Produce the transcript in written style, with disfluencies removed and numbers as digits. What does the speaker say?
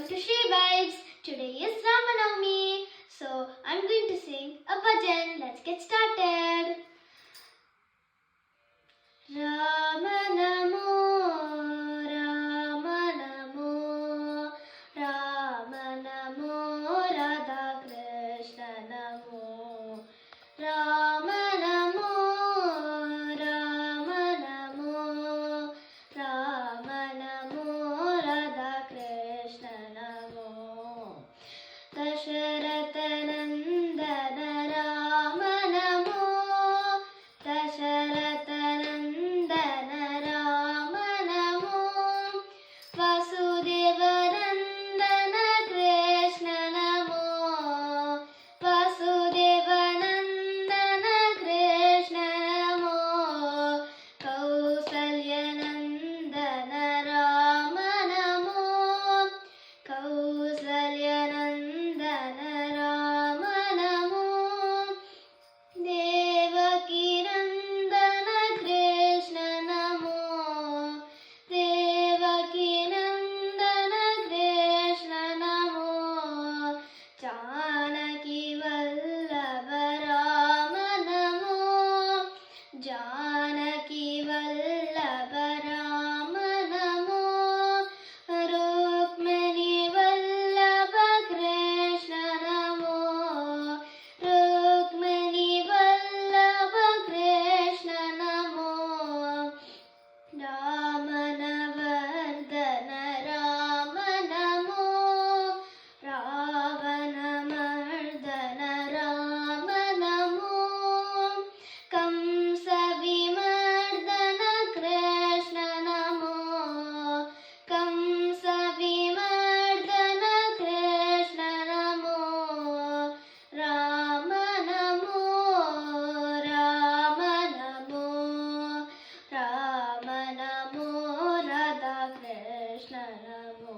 to She Vibes. Today is Ramanavami, so I'm going to sing a bhajan. Let's get started. Ramanamo, Ramanamo, Ramanamo, Radha Krishna Namo, Ramanamo, Ramanamo, Ramanamo, Radha Krishna Namo, Dasharatha Nandana Ramanamo, Dasharatha Nandana Ramanamo, Vasudeva Nandana Krishna Namo, Vasudeva Nandana Krishna Namo, Kausalya Nandana Ramanamo, Kausalya Nandana Ramanamo, Devaki Nandana Krishna Namo, Devaki Nandana Krishna Namo, Janaki Vallabha Rama Namo, Janaki Vallabha Rama Namo, Rukmani Vallabha Krishna Namo, Rukmani Vallabha Krishna Namo, Ramanavardhana Rama Namo, Ravanamardana Rama Namo, Kamsavimardana Krishna Namo, Kamsavimardana Krishna Namo, Rama Namo, Rama Namo, Rama Namo, Radha Krishna Namo.